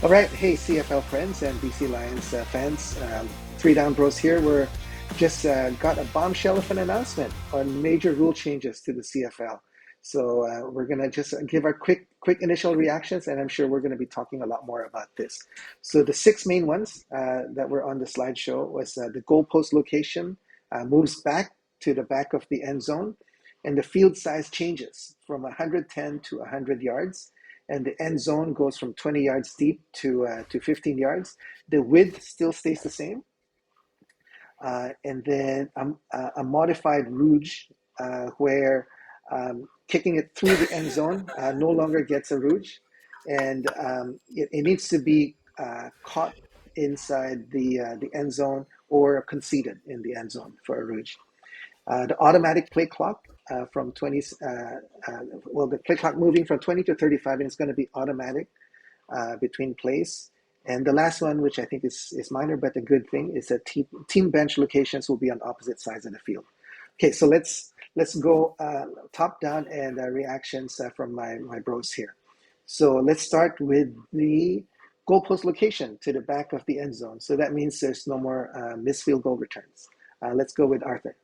All right, hey CFL friends and BC Lions fans. Three Down Bros here. We're just got a bombshell of an announcement on major rule changes to the CFL. So we're gonna just give our quick initial reactions, and I'm sure we're gonna be talking a lot more about this. So the six main ones that were on the slideshow was the goalpost location moves back to the back of the end zone, and the field size changes from 110 to 100 yards, and the end zone goes from 20 yards deep to 15 yards. The width still stays the same, and then a modified Rouge where kicking it through the end zone no longer gets a Rouge, and it needs to be caught inside the end zone or conceded in the end zone for a Rouge. The automatic play clock from 20, well, the play clock moving from 20 to 35, and it's going to be automatic between plays. And the last one, which I think is minor but a good thing, is that team bench locations will be on opposite sides of the field. Okay, so let's go top down and reactions from my bros here. So let's start with the goalpost location to the back of the end zone. So that means there's no more missed field goal returns. Let's go with Arthur.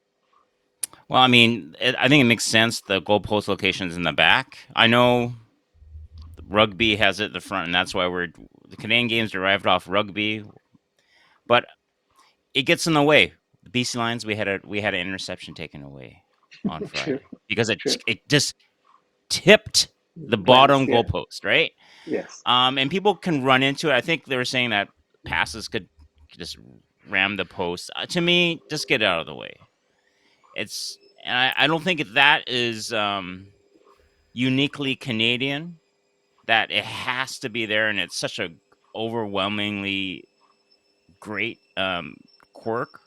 Well, I mean, I think it makes sense. The goalpost location's in the back. I know rugby has it at the front, and that's why the Canadian games derived off rugby. But it gets in the way. The BC Lions, we had an interception taken away on True, Friday because it true. it just tipped the Glanced, bottom yeah, goalpost, right? yes. And people can run into it. I think they were saying that passes could just ram the post. To me, just get out of the way. And I don't think that is uniquely Canadian. That it has to be there, and it's such a overwhelmingly great quirk,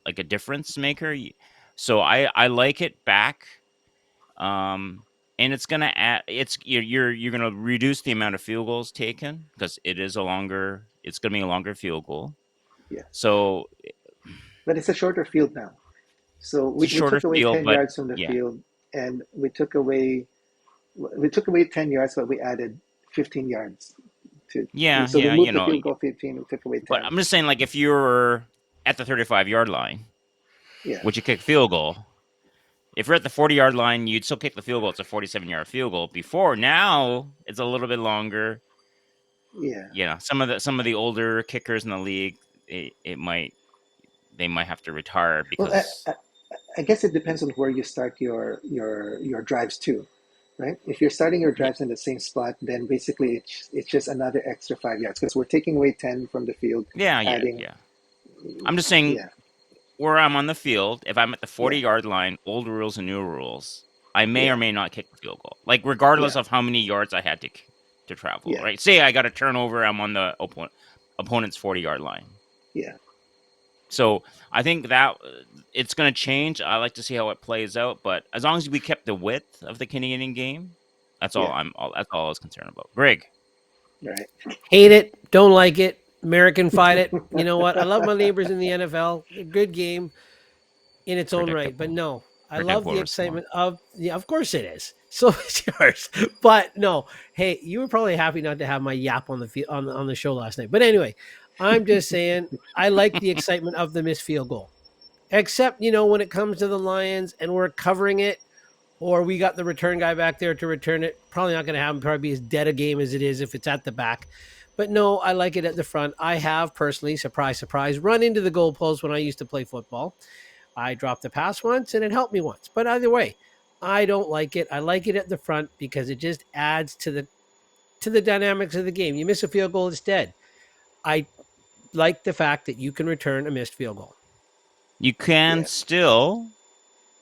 like a difference maker. So I like it back. And it's gonna add. You're gonna reduce the amount of field goals taken because it's gonna be a longer field goal. Yeah. So But it's a shorter field now. So it's a we shorter took away field, 10 but yards from the yeah, field, and we took away 10 yards, but we added 15 yards to. yeah, So we yeah. moved the field goal 15, we took away But 10. I'm just saying, like, if you're at the 35-yard line, Yeah. would you kick field goal? If you're at the 40-yard line, you'd still kick the field goal. It's a 47-yard field goal. Before now, it's a little bit longer. Yeah. Some of the older kickers in the league, it might they might have to retire Well, because I guess it depends on where you start your drives too, right? If you're starting your yeah, drives in the same spot, then basically it's just another extra 5 yards because we're taking away 10 from the field, yeah, yeah, adding, yeah. I'm just saying yeah, where I'm on the field, if I'm at the yeah, 40-yard line, old rules and new rules, I may or yeah, may not kick the field goal. Like regardless yeah, of how many yards I had to travel, yeah, right? Say I got a turnover, I'm on the opponent's 40-yard line. yeah, So I think that it's going to change. I like to see how it plays out, but as long as we kept the width of the Canadian game, yeah, that's all I was concerned about. Greg, right. Hate it, don't like it, American fight it. You know what? I love my neighbors in the NFL. A good game in its own right, but predictable, no, I love predictable the response. excitement of yeah, of course it is. So is yours. But no, hey, you were probably happy not to have my yap on the show last night. But anyway, I'm just saying I like the excitement of the missed field goal. Except, when it comes to the Lions and we're covering it, or we got the return guy back there to return it. Probably not going to happen. Probably be as dead a game as it is if it's at the back. But no, I like it at the front. I have personally, surprise, surprise, run into the goalpost when I used to play football. I dropped the pass once and it helped me once. But either way, I don't like it. I like it at the front because it just adds to the dynamics of the game. You miss a field goal, it's dead. I like the fact that you can return a missed field goal. You can Yeah. still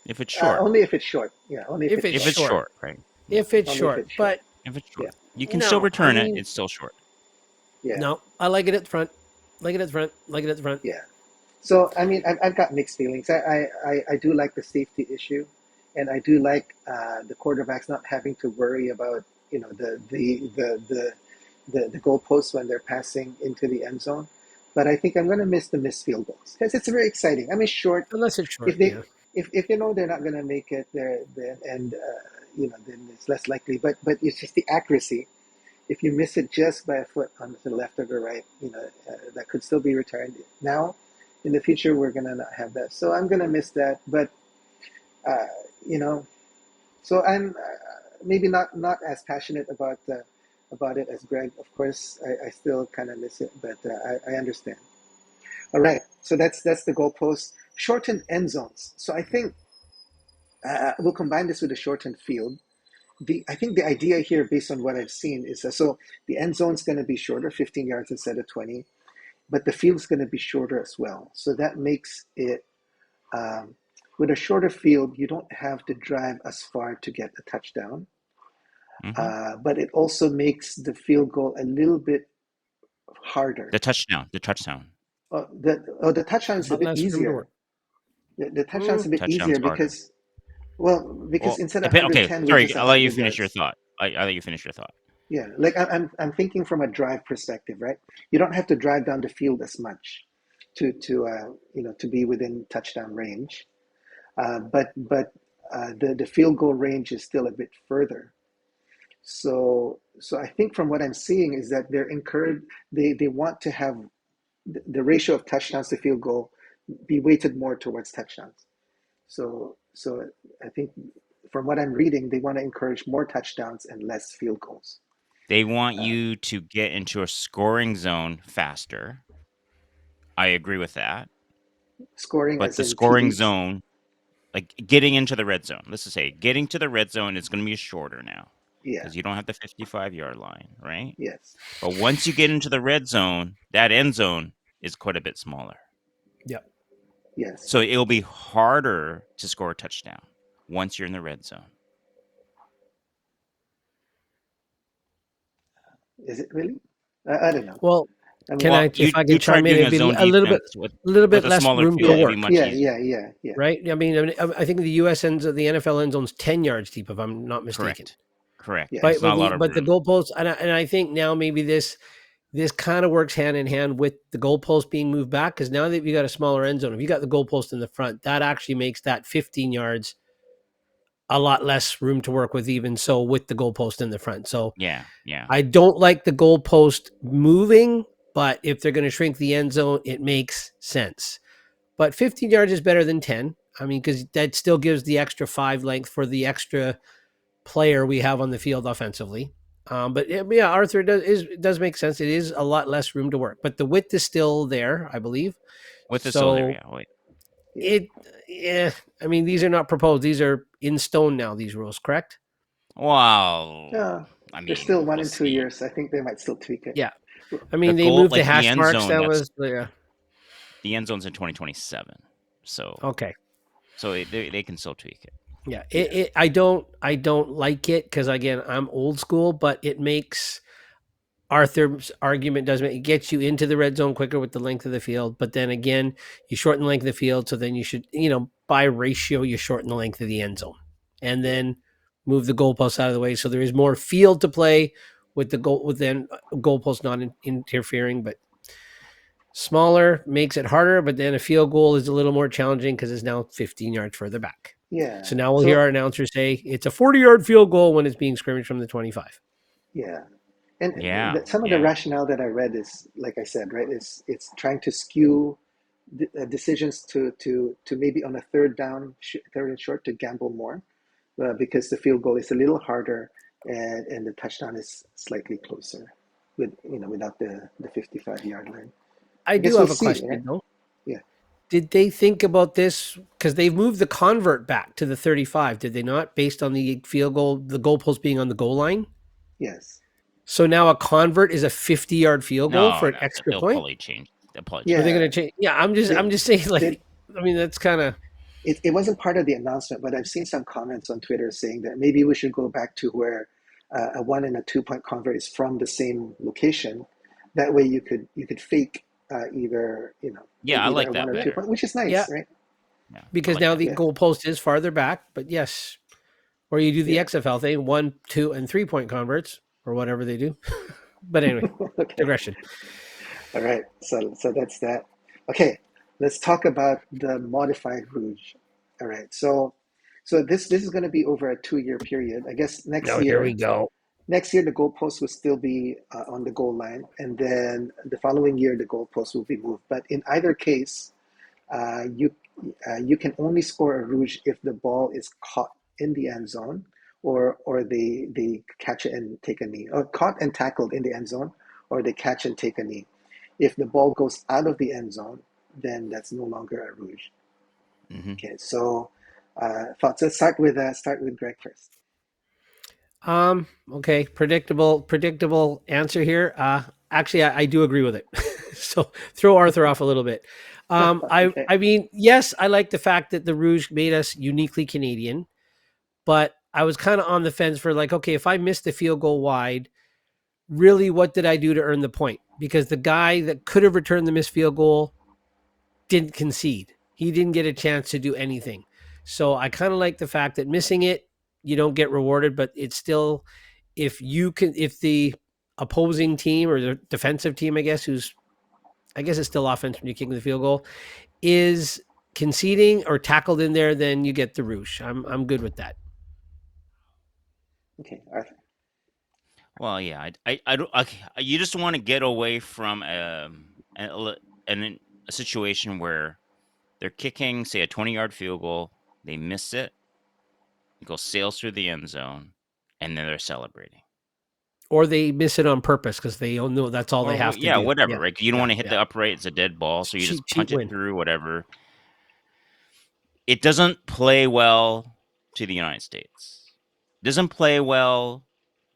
if it's short. Only if it's short. Yeah, only if If it's it's If short. it's short. short, right? Yeah. If it's Only if short. it's short. But If it's Yeah, short, you can still no, I return it. mean, It's still short. yeah, no, I like it at the front. Like it at the front. Like it at the front. yeah. So I mean, I've got mixed feelings. I do like the safety issue, and I do like the quarterbacks not having to worry about the goalposts when they're passing into the end zone. But I think I'm going to miss the missed field goals because it's very exciting. I mean, short. Unless it's If short, they yeah. if you know they're not going to make it, there then and then it's less likely. But it's just the accuracy. if you miss it just by a foot on the left or the right, that could still be returned. Now, in the future, we're gonna not have that, so I'm gonna miss that. But uh, you know, so I'm maybe not as passionate about it as Greg. Of course, I still kind of miss it, but I understand. All right, so that's the goalpost. Shortened end zones. So I think we'll combine this with a shortened field. I think the idea here, based on what I've seen, is so the end zone's going to be shorter, 15 yards instead of 20, but the field's going to be shorter as well. So that makes it with a shorter field, you don't have to drive as far to get a touchdown, Hmm. but it also makes the field goal a little bit harder. The touchdown, The touchdown A is a lot bit less room to easier. work. The touchdown's Mm, a bit touchdown's easier harder. because Well, instead of okay, 110, we sorry. just have I'll let you 100 finish your yards. thought. I let you finish your thought. Yeah, like I'm thinking from a drive perspective, right? You don't have to drive down the field as much to be within touchdown range, but the field goal range is still a bit further. So I think from what I'm seeing is that they're encouraged. They want to have the ratio of touchdowns to field goal be weighted more towards touchdowns. So I think from what I'm reading, they want to encourage more touchdowns and less field goals. They want Uh, you to get into a scoring zone faster. I agree with that. Scoring But as the in scoring TDs. zone, like getting into the red zone, let's just say getting to the red zone is going to be shorter now Yeah. because you don't have the 55-yard line, right? Yes. But once you get into the red zone, that end zone is quite a bit smaller. yep. Yes. So it'll be harder to score a touchdown once you're in the red zone. Is it really? I don't know. Well, I mean, can Well, I, if I you can try chime in, doing it'd a be zone defense a little bit with a less smaller room to field, it'll yeah, be work, much yeah, easier. yeah, yeah, yeah. right? I think the U.S. ends the NFL end zone's 10 yards deep, if I'm not mistaken. Correct. Correct. Yes. It's not a lot of But the room. goalposts, and I think now maybe this kind of works hand in hand with the goalpost being moved back, because now that you got a smaller end zone, if you got the goalpost in the front, that actually makes that 15 yards a lot less room to work with, even so with the goalpost in the front. So Yeah. Yeah. I don't like the goalpost moving, but if they're going to shrink the end zone, it makes sense. But 15 yards is better than 10. I mean, because that still gives the extra 5 length for the extra player we have on the field offensively. But yeah, Arthur does make sense. It is a lot less room to work, but the width is still there, I believe. With the still there, So yeah. Wait. Yeah. it, yeah, I mean, these are not proposed; these are in stone now. These rules, correct? Well, No, I there's still mean, one we'll and two see. years. I think they might still tweak it. Yeah. I The mean, they goal, moved the like the hash end marks. zone, That that's was yeah. the end zone's in 2027. So, Okay. they can still tweak it. Yeah. Yeah. I don't like it because again, I'm old school, but it makes Arthur's argument does make it gets you into the red zone quicker with the length of the field. But then again, you shorten the length of the field, so then you should, by ratio, you shorten the length of the end zone, and Yeah. then move the goalpost out of the way, so there is more field to play with the goal with then goalpost not interfering. But smaller makes it harder, but then a field goal is a little more challenging because it's now 15 yards further back. Yeah. So now we'll hear So our announcer say it's a 40-yard field goal when it's being scrimmaged from the 25. yeah, and Yeah. some of the Yeah. rationale that I read is, like I said, right? Is it's trying to skew decisions to maybe on a third and short to gamble more, because the field goal is a little harder and the touchdown is slightly closer without the 55-yard line. I I do guess we'll have a see, right? question though. Yeah. Did they think about this because they've moved the convert back to the 35? Did they not, based on the field goal, the goalpost being on the goal line? Yes. So now a convert is a 50-yard field goal for No, an no, extra they'll point. probably change. They'll probably Are change they Yeah. going that. to change? Yeah, They I'm just saying. they Like, I mean, that's kind of it wasn't part of the announcement, but I've seen some comments on Twitter saying that maybe we should go back to where a 1 and a 2 point convert is from the same location. That way you could fake either Yeah, I either like a one that or two better. point, which is yeah, nice, right? Yeah, I because like now that the Yeah. better. goalpost is farther back. But yes, or you do the Yeah. XFL thing, 1, 2, and 3 point converts or whatever they do. But anyway, Okay. digression. All right. So that's that. Okay. Let's talk about the modified Rouge. All right. So this is going to be over a 2-year period. I guess next Now here we year go. Next year, the goalpost will still be on the goal line, and then the following year, the goalpost will be moved. But in either case, you you can only score a rouge if the ball is caught in the end zone, or they catch it and take a knee, or caught and tackled in the end zone, or they catch and take a knee. If the ball goes out of the end zone, then that's no longer a rouge. Hmm. Okay, so thoughts. Let's start with Greg first. Okay, predictable answer here. Actually, I do agree with it. So throw Arthur off a little bit. Okay. I mean, yes, I like the fact that the Rouge made us uniquely Canadian, but I was kind of on the fence for like, okay, if I missed the field goal wide, really, what did I do to earn the point? Because the guy that could have returned the missed field goal didn't concede. He didn't get a chance to do anything. So I kind of like the fact that missing it, you don't get rewarded, but it's still, if the opposing team or the defensive team, I guess, I guess it's still offense when you're kicking the field goal, is conceding or tackled in there, then you get the rouge. I'm good with that. Okay, Arthur. Well, yeah, I don't. You just want to get away from a situation where they're kicking, say, a 20-yard field goal, they miss it, it goes sails through the end zone, and then they're celebrating. Or they miss it on purpose because they all know that's all they Or have to yeah, do. whatever, Yeah, right? You don't yeah, want to hit yeah. the upright; it's a dead ball, so you just Cheat punch it win. through, whatever. It doesn't play well to the United States. It doesn't play well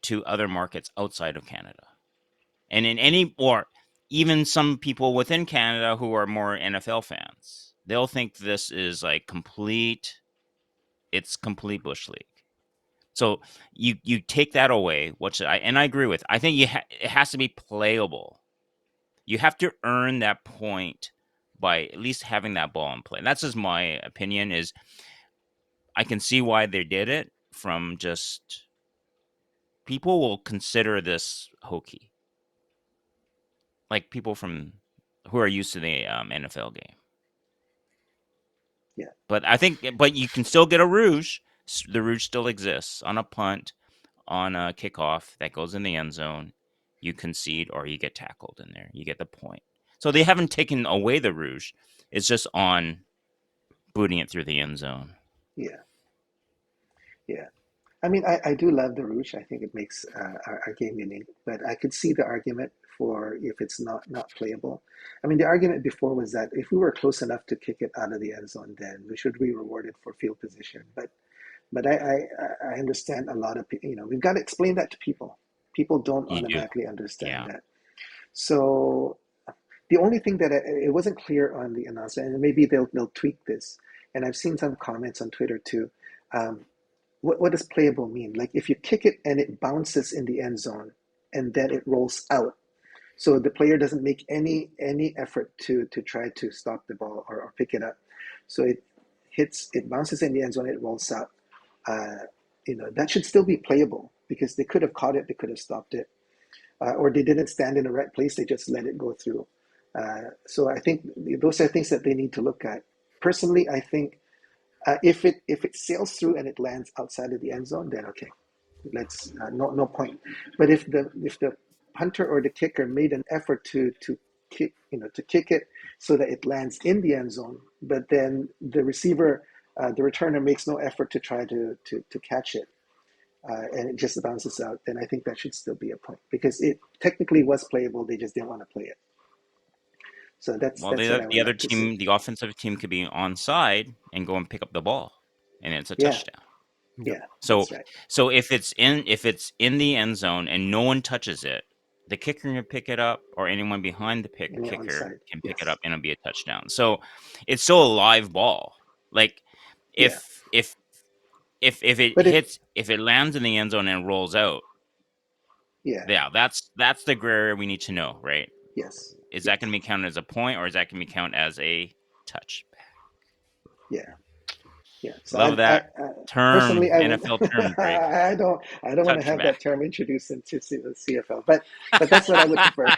to other markets outside of Canada, and in any or even some people within Canada who are more NFL fans, they'll think this is like complete. It's complete bush league. So you take that away, which I agree with. I think it has to be playable. You have to earn that point by at least having that ball in play. That's just my opinion. Is I can see why they did it from just people will consider this hokey, like people from who are used to the NFL game. Yeah, But I think, but you can still get a rouge. The rouge still exists on a punt, on a kickoff that goes in the end zone. You concede or you get tackled in there. You get the point. So they haven't taken away the rouge. It's just on booting it through the end zone. yeah, yeah. I mean, I do love the Rouge. I think it makes our game unique. But I could see the argument for if it's not playable. I mean, the argument before was that if we were close enough to kick it out of the end zone, then we should be rewarded for field position. But I understand a lot of people. We've got to explain that to people. People don't You do. automatically understand Yeah. that. So the only thing that it wasn't clear on the announcement, and maybe they'll tweak this. And I've seen some comments on Twitter too. Um, what does playable mean? Like if you kick it and it bounces in the end zone and then it rolls out, so the player doesn't make any effort to try to stop the ball or pick it up. So it bounces in the end zone, it rolls out. Uh, that should still be playable because they could have caught it, they could have stopped it, or they didn't stand in the right place, they just let it go through. So I think those are things that they need to look at. Personally, I think if it sails through and it lands outside of the end zone, then okay, let's no point. But if the punter or the kicker made an effort to kick it so that it lands in the end zone, but then the receiver, the returner makes no effort to try to catch it, and it just bounces out, then I think that should still be a point because it technically was playable. They just didn't want to play it. So that's Well, that's what I would the other like to see. team, the offensive team, could be onside and go and pick up the ball, and it's a Yeah, touchdown. Yep. yeah, So that's right. if it's in the end zone and no one touches it, the kicker can pick it up, or anyone behind the And you're on kicker side. can pick it Yes. up, and it'll be a touchdown. So it's still a live ball. Like Yeah. if it But hits, if it lands in the end zone and rolls out, yeah, yeah, that's the gray area we need to know, right? yes, Is that going yes, to be counted as a point, or is that going to be counted as a touch? yeah, yeah. So Love that term, personally, I would, NFL term, Greg. I don't want to have Touchback. that term introduced into the CFL, but that's what I would prefer.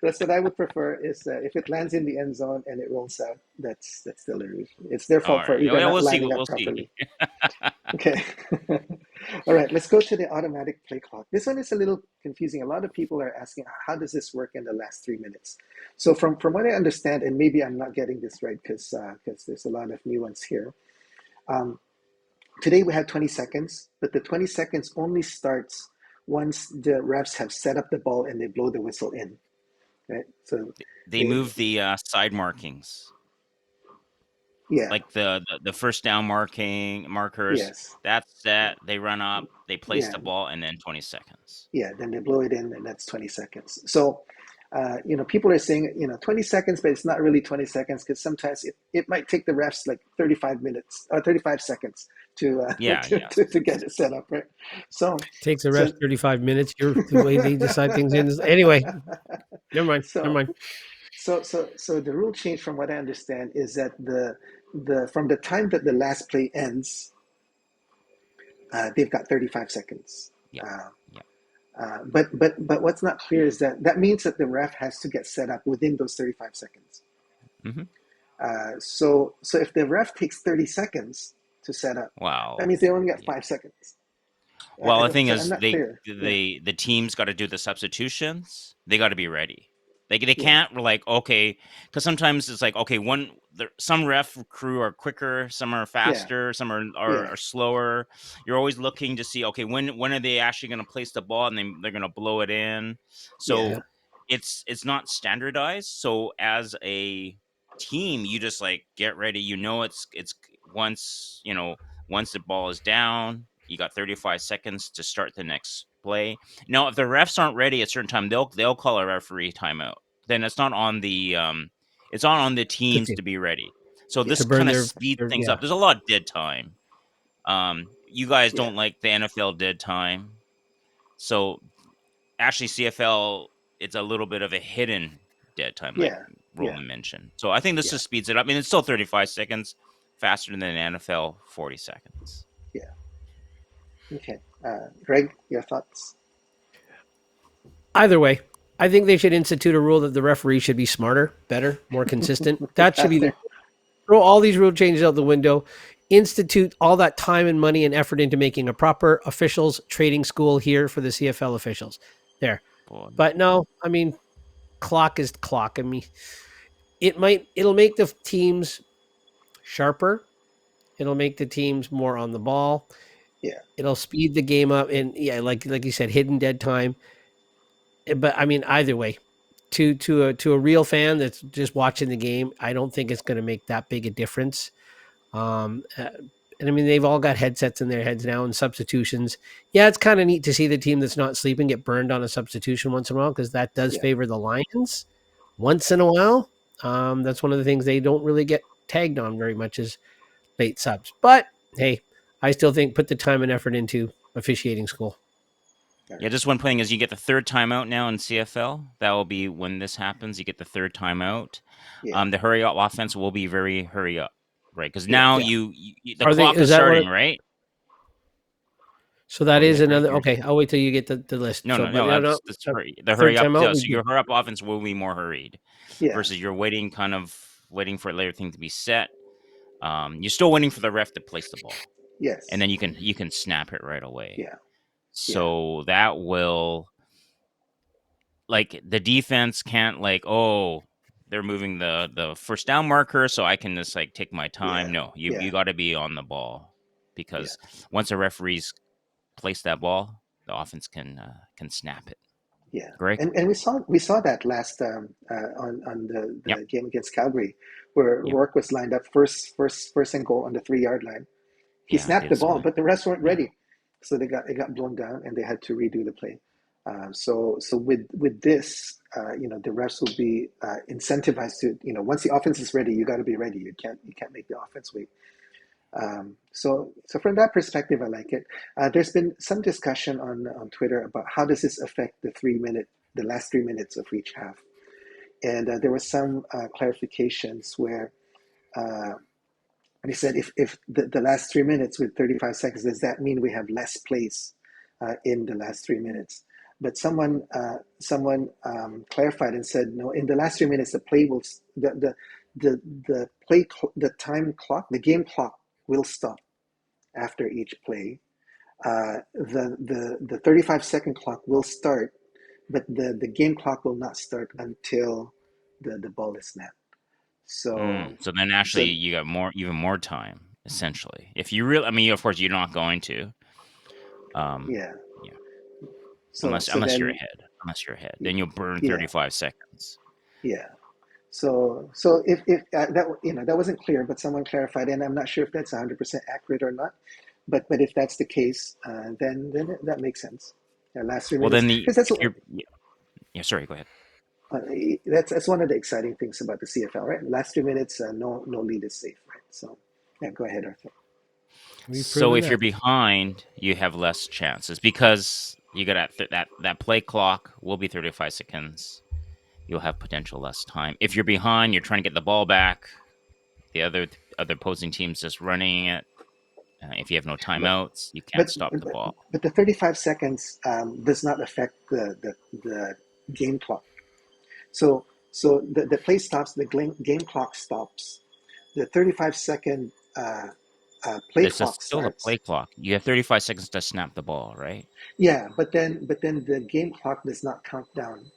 That's what I would prefer is if it lands in the end zone and it rolls out, that's still a ruse. It's their All fault for right. either Yeah, not we'll see. lining We'll up see. properly. Okay. All right, let's go to the automatic play clock. This one is a little confusing. A lot of people are asking, how does this work in the last 3 minutes? So from what I understand, and maybe I'm not getting this right because there's a lot of nuance here. Um, Today we have 20 seconds, but the 20 seconds only starts once the refs have set up the ball and they blow the whistle in. Right? So They they, move the side markings, yeah, like the first down markers. yes, That's set. They run up. They place yeah, the ball, and then 20 seconds. yeah. Then they blow it in, and that's 20 seconds. So, people are saying, 20 seconds, but it's not really 20 seconds because sometimes it might take the refs like 35 minutes or 35 seconds to, Yeah, yes. to get it set up, right? So, Takes the so, rest 35 minutes. You're the way they decide things. Anyway, never mind. Never so, mind. so the rule change, from what I understand, is that the from the time that the last play ends, they've got 35 seconds. Yeah, Uh, yeah. but what's not clear is that means that the ref has to get set up within those 35 seconds. Hmm. So if the ref takes 30 seconds to set up, that Wow. means they only got Yeah. 5 seconds. Well, the thing So I'm is, not clear. Yeah, the teams got to do the substitutions. They got to be ready. They yeah, can't like okay, because sometimes it's like okay, some ref crew are quicker, some are yeah, faster, some yeah, are slower. You're always looking to see okay when are they actually going to place the ball and they're going to blow it in. yeah, Yeah. So it's not standardized. So as a team, you just like get ready. You know it's once once the ball is down, you got 35 seconds to start the next play. Now, if the refs aren't ready at a certain time, they'll call a referee timeout. Then it's not on the The teams team to be ready. So yeah, this to burn kind of speeds things yeah. up. There's a lot of dead time. You guys yeah, don't like the NFL dead time, so actually CFL it's a little bit of a hidden dead time, like yeah, yeah, Roland mentioned. So I think this yeah, just speeds it up. I mean, it's still 35 seconds faster than NFL 40 seconds. yeah. Okay. Greg, your thoughts? Either way, I think they should institute a rule that the referee should be smarter, better, more consistent. That should be the Faster. throw all these rule changes out the window. Institute all that time and money and effort into making a proper officials training school here for the CFL officials. There. Boy. But no, I mean, clock is clock. I mean, it'll make the teams sharper. It'll make the teams more on the ball. Yeah, It'll speed the game up, and yeah, like you said, hidden dead time. But I mean, either way, to a real fan that's just watching the game, I don't think it's going to make that big a difference. Um, uh, and I mean, they've all got headsets in their heads now and substitutions. Yeah, it's kind of neat to see the team that's not sleeping get burned on a substitution once in a while because that does yeah, favor the Lions once in a while. That's one of the things they don't really get tagged on very much is late subs. But hey, I still think put the time and effort into officiating school. all Yeah, right. just one thing is you get the third timeout now in CFL. That will be when this happens. You get the third timeout. Yeah, The hurry up offense will be very hurry up, right? Because yeah, now Yeah. the Are they? clock Is is that what? starting, right? So that Go is ahead, Greg. another. Okay, I'll wait till you get the list. No, So, no, but no. no, no. The Third hurry up. time out, Yeah, we so do. your hurry up offense will be more hurried yeah, versus you're waiting, kind of waiting for everything to be set. You're still waiting for the ref to place the ball, and yes, then you can snap it right away. yeah, yeah, So that will like the defense can't like they're moving the first down marker so I can just like take my time. yeah, No, you yeah, got to be on the ball yeah, because once a referee's place that ball, the offense can snap it. yeah. Greg? And we saw that last on Yep. the game against Calgary, where Yep. Rourke was lined up first and goal on the 3 yard line. He Yeah, snapped did the saw ball, it. but the rest weren't Yeah. ready, so it got blown down, and they had to redo the play. So with this, the refs will be incentivized to, once the offense is ready, you got to be ready. You can't make the offense wait. So from that perspective, I like it. There's been some discussion on Twitter about how does this affect the last 3 minutes of each half, and there were some clarifications where uh, they said if the last 3 minutes with 35 seconds, does that mean we have less plays in the last 3 minutes? But someone clarified and said no. In the last 3 minutes, the time clock, the game clock will stop after each play. the 35-second clock will start, but the game clock will not start until the ball is snapped. So So then actually so you got even more time essentially. If you really, I mean, of course you're not going to. yeah. Yeah, So unless you're then ahead. Unless you're ahead, then you'll burn yeah 35 seconds. yeah. So if that that wasn't clear, but someone clarified, and I'm not sure if that's 100% accurate or not. But if that's the case, then that makes sense. Yeah, last three Well, minutes, then because that's if you're yeah, sorry, go ahead. uh, that's one of the exciting things about the CFL, right? Last 3 minutes, no lead is safe, right? So yeah, go ahead, Arthur. We've So proven if you're that. behind, you have less chances because you got that play clock will be 35 seconds. You'll have potential less time. If you're behind, you're trying to get the ball back. The other opposing team's just running it. If you have no But timeouts, you can't but stop the ball. but the 35 seconds does not affect the game clock. So the play stops, the game clock stops. The 35-second play There's clock still a play starts. clock. You have 35 seconds to snap the ball, right? Yeah, but then the game clock does not count down.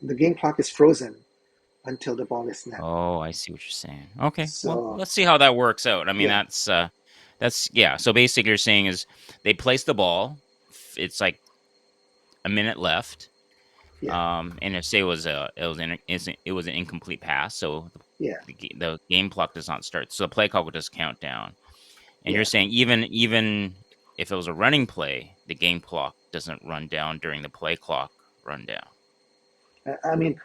The game clock is frozen until the ball is snapped. Oh, I see what you're saying. Okay, well, So let's see how that works out. I mean, yeah, that's yeah. So basically, you're saying is they place the ball. It's like a minute left. yeah, And if say it was an incomplete pass, so yeah, the game clock does not start, so the play clock will just count down. And you're yeah. saying even if it was a running play, the game clock doesn't run down during the play clock rundown. I mean,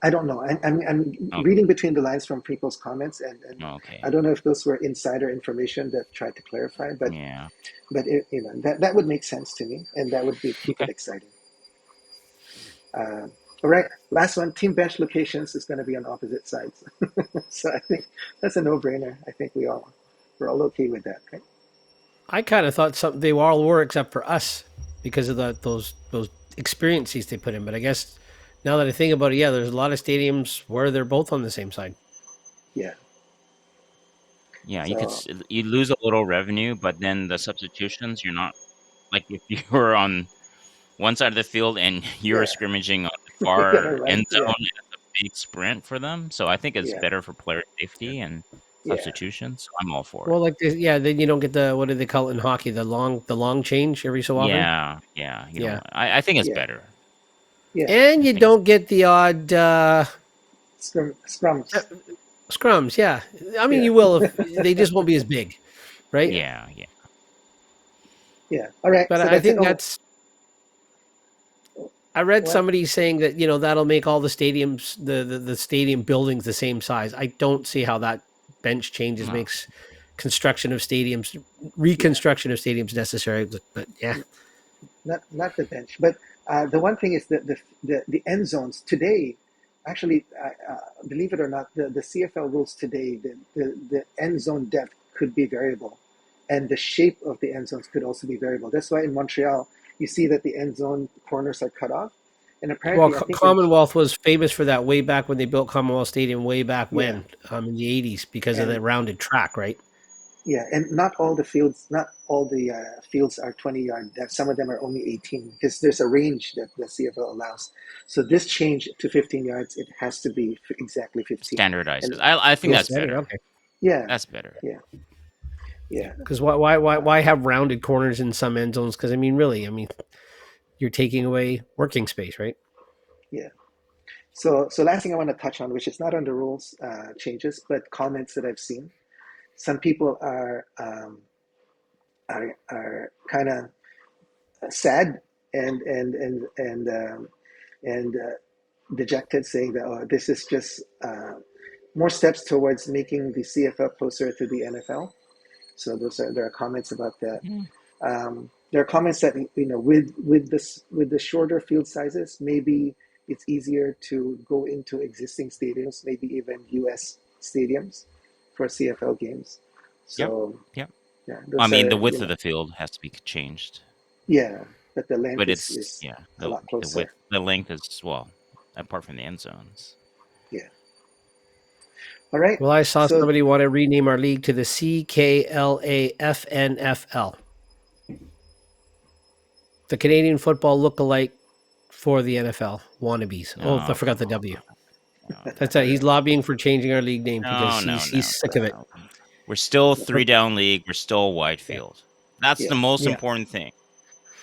I don't know. I'm Okay, reading between the lines from people's comments, and I okay, don't know if those were insider information that tried to clarify, yeah, but that would make sense to me, and that would be keep it okay. exciting. All right, last one. Team bench locations is going to be on opposite sides, so I think that's a no-brainer. I think we're all okay with that, right? I kind of thought they all were except for us because of those experiences they put in. But I guess now that I think about it, yeah, there's a lot of stadiums where they're both on the same side. Yeah. Yeah, So you lose a little revenue, but then the substitutions, you're not like if you were on one side of the field and you were yeah, scrimmaging on the we gotta far run. end Yeah, zone, it's a big sprint for them. So I think it's yeah, better for player safety and yeah, substitutions. I'm all for it. Well, like yeah, then you don't get the what do they call it in hockey? The long change every so often. Yeah, yeah. You Yeah, know, I think it's yeah, better. yeah. and I you think it's don't get the odd Scrums. scrums. Yeah, I mean Yeah, you will if they just won't be as big, right? yeah, yeah, yeah. yeah. All right, But so I that's it. think Oh, that's I read what? somebody saying that that'll make all the stadiums the stadium buildings the same size. I don't see how that bench changes No. makes construction of stadiums Yeah, reconstruction of stadiums necessary. But yeah, not the bench, but the one thing is that the end zones today. Actually, believe it or not, the CFL rules today, the end zone depth could be variable, and the shape of the end zones could also be variable. That's why in Montreal you see that the end zone corners are cut off, and well, apparently I think in Commonwealth was famous for that way back when they built Commonwealth Stadium way back yeah, when in the '80s because of and the rounded track, right? yeah, and not all the fields are 20-yard depth. Some of them are only 18 because there's a range that the CFL allows. So this change to 15 yards, it has to be exactly 15. Standardizes. And I think Oh, yeah, that's standard. better. Okay. yeah, That's better. yeah, Yeah. yeah, Because why have rounded corners in some end zones? Because I mean, really, I mean, you're taking away working space, right? yeah. So last thing I want to touch on, which is not on the rules changes, but comments that I've seen. Some people are kind of sad and dejected, saying that this is just more steps towards making the CFL closer to the NFL. So there are comments about that. Mm. There are comments that with the shorter field sizes, maybe it's easier to go into existing stadiums, maybe even US stadiums for CFL games. Yep. So Yep. yeah, I those mean, the are width of the field has to be changed, yeah, but the length but is it's is yeah, a lot the width, closer. the length is well, apart from the end zones. Yeah. All right. Well, I saw So somebody want to rename our league to the CKLAFNFL. the Canadian football look-alike for the NFL wannabes. Oh, I Oh, forgot come the on. W. No, That's it. He's never. lobbying for changing our league name because No, no, he's no, sick of it. no. We're still But three down league. We're still wide yeah, field. That's the Yeah, most yeah, important thing.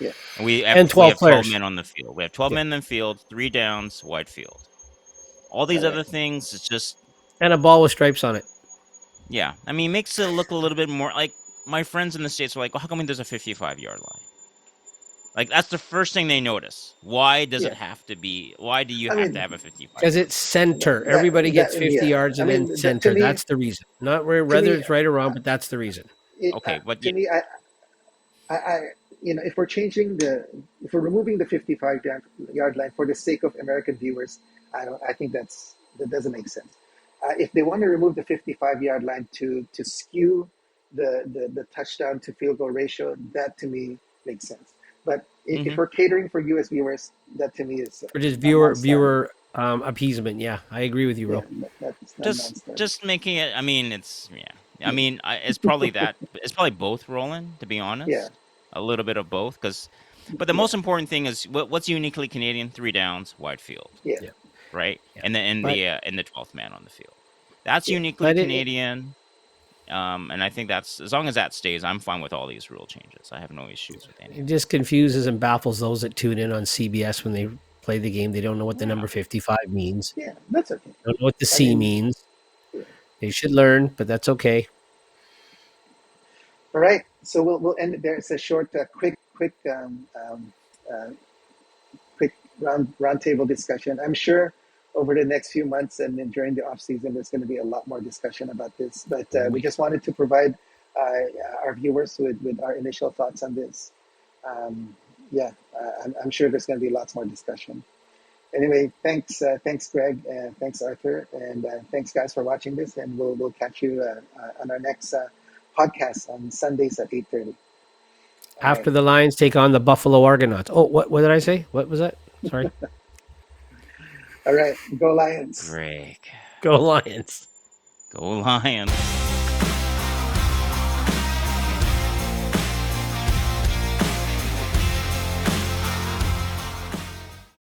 yeah, And we and we 12 have 12 players. men on the field. We have 12 Yeah, men in the field, three downs, wide field. All these all right. other things, it's just and a ball with stripes on it. yeah. I mean, it makes it look a little bit more like my friends in the States are like, well, how come there's a 55-yard line? Like that's the first thing they notice. Why does it Yeah, have to be? Why do you I have to mean, have a Because 55-yard it's line? center. Everybody gets 50 yeah. yards I and then mean, center. That's the reason. Not where to whether me, it's right or wrong, but that's the reason. Okay, but to me, I, if we're changing if we're removing the 55-yard line for the sake of American viewers, I think that doesn't make sense. If they want to remove the 55-yard line to skew the touchdown to field goal ratio, that to me makes sense. But if mhm. we're catering for U.S. viewers, that to me is For just a non-starter. viewer appeasement. Yeah, I agree with you, Yeah, Ro. that's a just non-starter. just making it. I mean, it's yeah. I Yeah, mean, it's probably that. It's probably both, Roland. To be yeah, honest, a little bit of both. But the yeah, most important thing is what's uniquely Canadian: three downs, wide field, yeah, Yeah, right? yeah. And then But in the 12th man on the field. That's yeah. uniquely but Canadian. And I think that's as long as that stays, I'm fine with all these rule changes. I have no issues with any it of them. just confuses and baffles those that tune in on CBS when they play the game. They don't know what the Yeah. number 55 means. Yeah, that's okay. They don't know what the I C mean, means. yeah. They should learn, but that's okay. All right. So we'll end it there. It's a short, uh, quick roundtable discussion. I'm sure over the next few months and then during the off season, there's going to be a lot more discussion about this. But Oh, we yeah. just wanted to provide our viewers with our initial thoughts on this. Um, yeah, I'm sure there's going to be lots more discussion. Anyway, thanks, Greg, thanks, Arthur, and thanks, guys, for watching this. And we'll catch you on our next podcast on Sundays at 8:30. All right, After the Lions take on the Buffalo Argonauts. Oh, what did I say? What was that? Sorry. all right, go Lions. Break. Go Lions. Go Lions.